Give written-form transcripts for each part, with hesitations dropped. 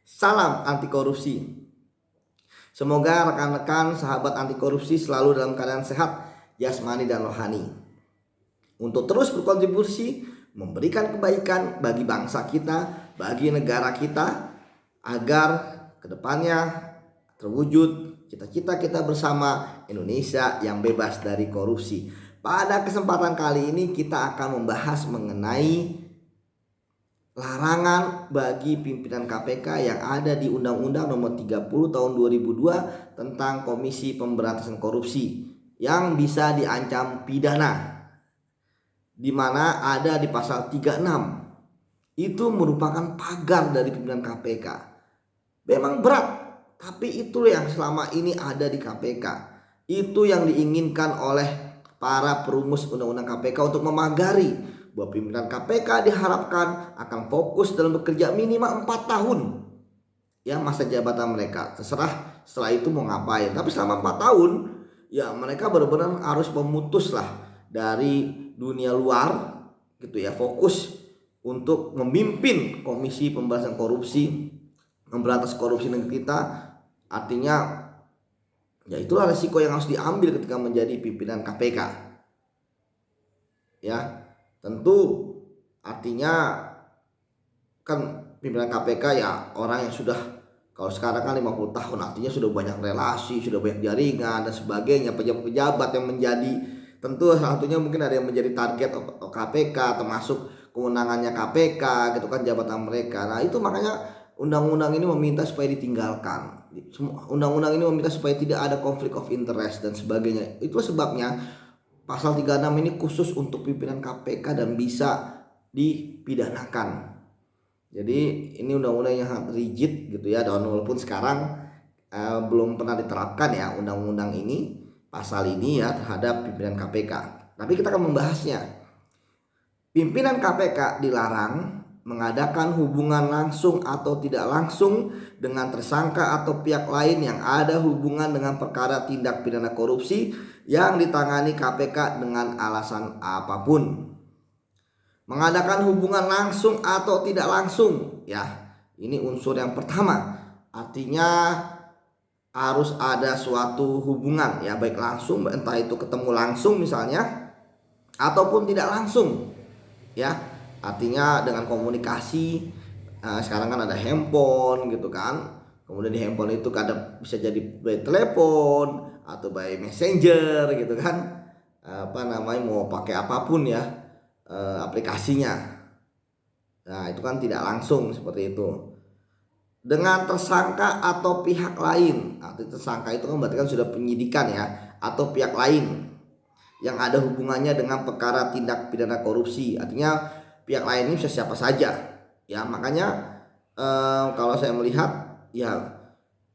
Salam anti korupsi. Semoga rekan-rekan sahabat anti korupsi selalu dalam keadaan sehat jasmani dan rohani. Untuk terus berkontribusi memberikan kebaikan bagi bangsa kita, bagi negara kita, agar kedepannya terwujud cita-cita kita bersama Indonesia yang bebas dari korupsi. Pada kesempatan kali ini kita akan membahas mengenai larangan bagi pimpinan KPK yang ada di Undang-Undang Nomor 30 Tahun 2002 tentang Komisi Pemberantasan Korupsi yang bisa diancam pidana, di mana ada di pasal 36. Itu merupakan pagar dari pimpinan KPK. Memang berat, tapi itu yang selama ini ada di KPK. Itu yang diinginkan oleh para perumus Undang-Undang KPK untuk memagari bahwa pimpinan KPK diharapkan akan fokus dalam bekerja minimal 4 tahun ya masa jabatan mereka. Terserah setelah itu mau ngapain, tapi selama 4 tahun ya mereka benar-benar harus memutus lah dari dunia luar gitu ya, fokus untuk memimpin Komisi Pemberantasan Korupsi, memberantas korupsi negeri kita. Artinya ya itulah resiko yang harus diambil ketika menjadi pimpinan KPK ya. Tentu artinya kan pimpinan KPK ya orang yang sudah, kalau sekarang kan 50 tahun, artinya sudah banyak relasi, sudah banyak jaringan dan sebagainya. Pejabat-pejabat yang menjadi, tentu salah satunya mungkin ada yang menjadi target KPK, termasuk kewenangannya KPK gitu kan, jabatan mereka. Nah itu makanya undang-undang ini meminta supaya ditinggalkan. Undang-undang ini meminta supaya tidak ada konflik of interest dan sebagainya. Itu sebabnya pasal 36 ini khusus untuk pimpinan KPK dan bisa dipidanakan. Jadi ini undang-undang yang sangat rigid gitu ya, dan walaupun sekarang belum pernah diterapkan ya undang-undang ini, pasal ini ya terhadap pimpinan KPK. Tapi kita akan membahasnya. Pimpinan KPK dilarang mengadakan hubungan langsung atau tidak langsung dengan tersangka atau pihak lain yang ada hubungan dengan perkara tindak pidana korupsi yang ditangani KPK dengan alasan apapun. Mengadakan hubungan langsung atau tidak langsung ya, ini unsur yang pertama. Artinya harus ada suatu hubungan ya, baik langsung, entah itu ketemu langsung misalnya, ataupun tidak langsung ya. Artinya dengan komunikasi, sekarang kan ada handphone gitu kan. Kemudian di handphone itu kadang bisa jadi by telepon atau by messenger gitu kan. Mau pakai apapun ya aplikasinya. Nah itu kan tidak langsung seperti itu. Dengan tersangka atau pihak lain. Arti tersangka itu kan berarti kan sudah penyidikan ya, atau pihak lain yang ada hubungannya dengan perkara tindak pidana korupsi. Artinya pihak lain ini bisa siapa saja ya. Makanya kalau saya melihat ya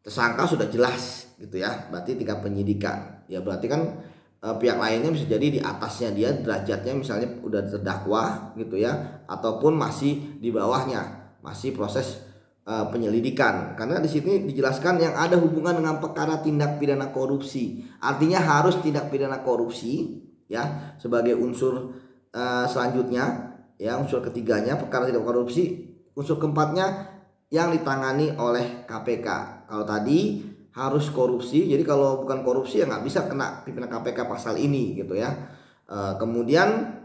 tersangka sudah jelas gitu ya, berarti tingkat penyidikan ya, berarti kan pihak lainnya bisa jadi di atasnya dia derajatnya, misalnya udah terdakwa gitu ya, ataupun masih di bawahnya, masih proses penyelidikan. Karena di sini dijelaskan yang ada hubungan dengan perkara tindak pidana korupsi, artinya harus tindak pidana korupsi ya sebagai unsur selanjutnya ya, unsur ketiganya perkara tidak korupsi. Unsur keempatnya yang ditangani oleh KPK. Kalau tadi harus korupsi, jadi kalau bukan korupsi ya nggak bisa kena pimpinan KPK pasal ini gitu ya. Kemudian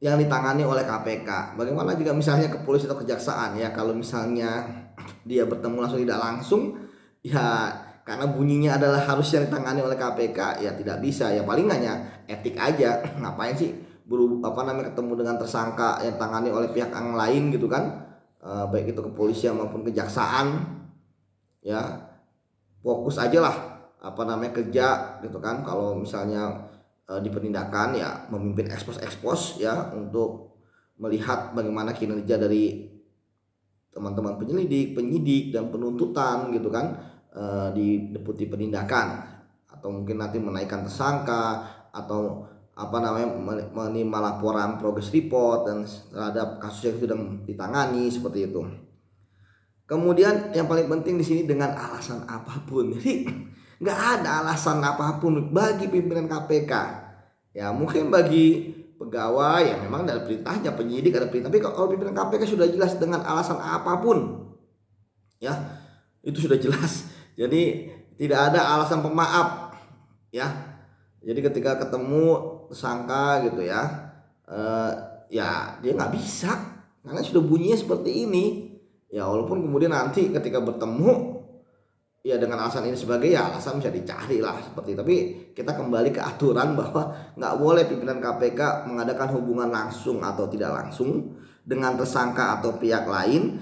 yang ditangani oleh KPK. Bagaimana jika misalnya kepolisian atau kejaksaan ya, kalau misalnya dia bertemu langsung tidak langsung ya, karena bunyinya adalah harus yang ditangani oleh KPK ya tidak bisa ya, paling hanya etik aja. Ngapain sih ketemu dengan tersangka yang tangani oleh pihak yang lain gitu kan, baik itu kepolisian maupun kejaksaan ya, fokus aja lah kerja gitu kan. Kalau misalnya di penindakan ya memimpin ekspos ya, untuk melihat bagaimana kinerja dari teman-teman penyelidik, penyidik dan penuntutan gitu kan, di deputi penindakan, atau mungkin nanti menaikkan tersangka atau menerima laporan progress report dan terhadap kasus yang sudah ditangani seperti itu. Kemudian yang paling penting di sini dengan alasan apapun. Jadi nggak ada alasan apapun bagi pimpinan KPK. Ya mungkin bagi pegawai ya memang ada perintahnya, penyidik ada perintah. Tapi kalau pimpinan KPK sudah jelas dengan alasan apapun ya itu sudah jelas. Jadi tidak ada alasan pemaaf ya. Jadi ketika ketemu tersangka gitu ya, eh, ya dia nggak bisa karena sudah bunyinya seperti ini. Ya walaupun kemudian nanti ketika bertemu ya dengan alasan ini sebagai ya alasan bisa dicari lah seperti, tapi kita kembali ke aturan bahwa nggak boleh pimpinan KPK mengadakan hubungan langsung atau tidak langsung dengan tersangka atau pihak lain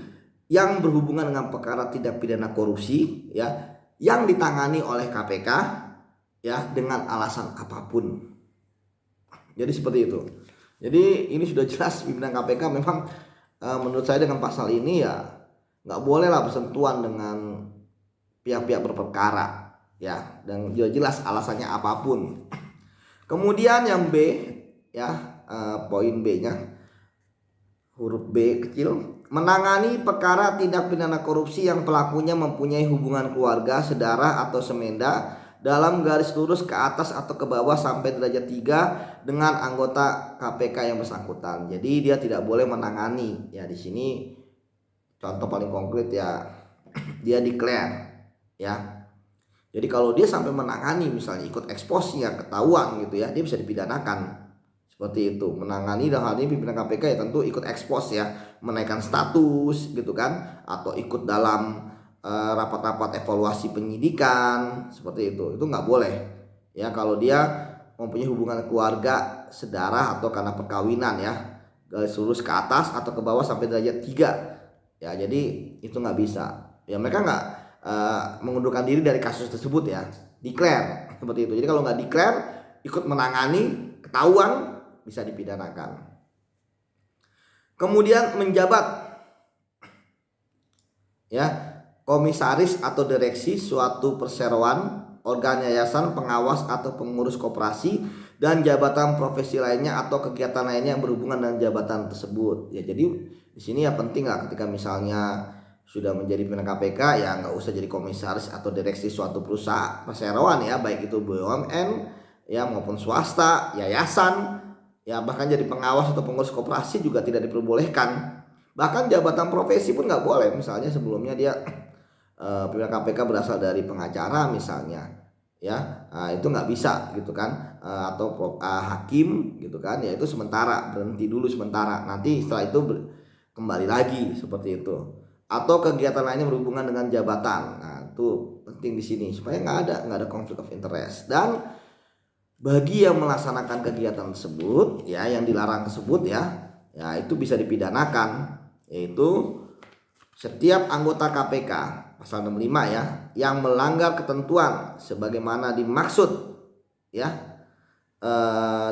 yang berhubungan dengan perkara tindak pidana korupsi ya yang ditangani oleh KPK ya dengan alasan apapun. Jadi seperti itu. Jadi ini sudah jelas pimpinan KPK memang menurut saya dengan pasal ini ya nggak boleh lah bersentuhan dengan pihak-pihak berperkara ya, dan jelas alasannya apapun. Kemudian yang B ya, poin B-nya huruf B kecil, menangani perkara tindak pidana korupsi yang pelakunya mempunyai hubungan keluarga, sedarah atau semenda dalam garis lurus ke atas atau ke bawah sampai derajat 3 dengan anggota KPK yang bersangkutan. Jadi dia tidak boleh menangani ya. Di sini contoh paling konkret ya, dia declare ya. Jadi kalau dia sampai menangani misalnya ikut eksposnya ketahuan gitu ya, dia bisa dipidanakan. Seperti itu. Menangani dalam hal ini pimpinan KPK ya tentu ikut ekspos ya, menaikkan status gitu kan, atau ikut dalam rapat-rapat evaluasi penyidikan seperti itu nggak boleh ya kalau dia mempunyai hubungan keluarga, sedarah atau karena perkawinan ya, garis lurus ke atas atau ke bawah sampai derajat 3 ya. Jadi itu nggak bisa ya, mereka nggak mengundurkan diri dari kasus tersebut ya, declare seperti itu. Jadi kalau nggak declare ikut menangani ketahuan bisa dipidanakan. Kemudian menjabat ya, komisaris atau direksi suatu perseroan, organ yayasan, pengawas atau pengurus koperasi dan jabatan profesi lainnya atau kegiatan lainnya yang berhubungan dengan jabatan tersebut ya. Jadi di sini ya penting lah ketika misalnya sudah menjadi pimpinan KPK ya nggak usah jadi komisaris atau direksi suatu perusahaan perseroan ya, baik itu BUMN ya maupun swasta, yayasan ya, bahkan jadi pengawas atau pengurus koperasi juga tidak diperbolehkan. Bahkan jabatan profesi pun nggak boleh. Misalnya sebelumnya dia pimpinan KPK berasal dari pengacara misalnya ya, itu nggak bisa gitu kan, atau hakim gitu kan ya, itu sementara, berhenti dulu sementara, nanti setelah itu kembali lagi seperti itu. Atau kegiatan lainnya berhubungan dengan jabatan. Nah itu penting di sini supaya nggak ada konflik of interest. Dan bagi yang melaksanakan kegiatan tersebut ya, yang dilarang tersebut ya itu bisa dipidanakan, yaitu setiap anggota KPK pasal 65 ya yang melanggar ketentuan sebagaimana dimaksud ya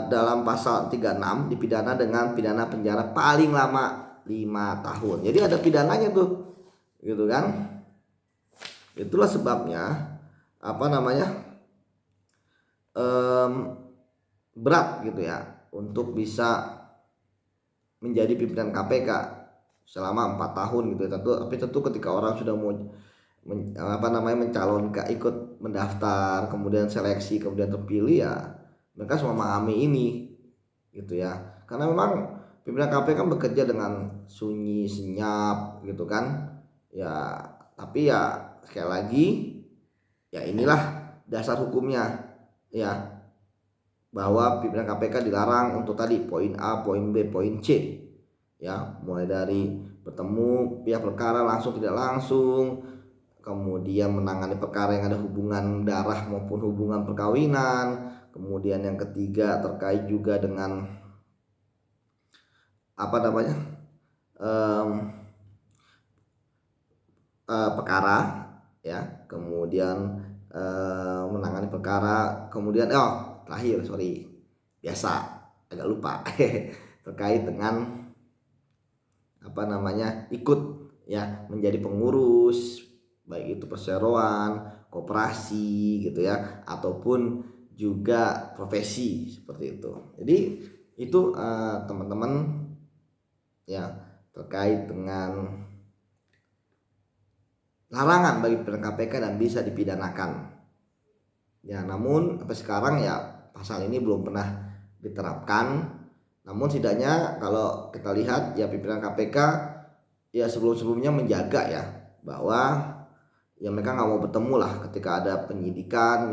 dalam pasal 36 dipidana dengan pidana penjara paling lama 5 tahun. Jadi ada pidananya tuh gitu kan. Itulah sebabnya berat gitu ya untuk bisa menjadi pimpinan KPK selama 4 tahun gitu ya. Tapi tentu ketika orang sudah mau mencalonkan, ikut mendaftar, kemudian seleksi, kemudian terpilih ya mereka semua memahami ini gitu ya. Karena memang pimpinan KPK kan bekerja dengan sunyi senyap gitu kan ya, tapi ya sekali lagi ya inilah dasar hukumnya ya, bahwa pimpinan KPK dilarang untuk tadi poin A, poin B, poin C ya, mulai dari bertemu pihak perkara langsung tidak langsung, kemudian menangani perkara yang ada hubungan darah maupun hubungan perkawinan, kemudian yang ketiga terkait juga dengan perkara ya, kemudian menangani perkara, kemudian terakhir biasa agak lupa terkait dengan ikut ya menjadi pengurus, baik itu perseroan, koperasi gitu ya, ataupun juga profesi seperti itu. Jadi itu teman-teman ya terkait dengan larangan bagi pimpinan KPK dan bisa dipidanakan ya. Namun sampai sekarang ya pasal ini belum pernah diterapkan. Namun setidaknya kalau kita lihat ya pimpinan KPK ya sebelum-sebelumnya menjaga ya bahwa ya mereka nggak mau bertemu lah ketika ada penyidikan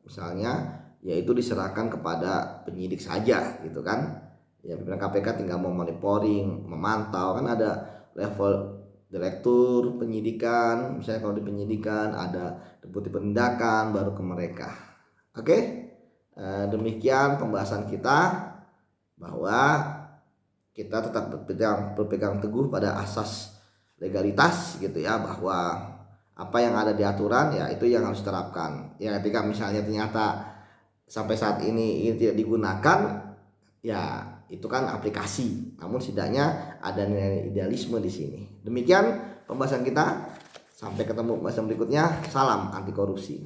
misalnya, yaitu diserahkan kepada penyidik saja gitu kan. Ya pimpinan KPK tinggal mau monitoring, memantau, kan ada level direktur penyidikan, misalnya kalau di penyidikan ada deputi penindakan baru ke mereka. Oke, demikian pembahasan kita, bahwa kita tetap berpegang teguh pada asas legalitas gitu ya, bahwa apa yang ada di aturan ya itu yang harus diterapkan. Ya ketika misalnya ternyata sampai saat ini tidak digunakan, ya itu kan aplikasi, namun setidaknya ada nilai idealisme di sini. Demikian pembahasan kita, sampai ketemu pembahasan berikutnya. Salam anti korupsi.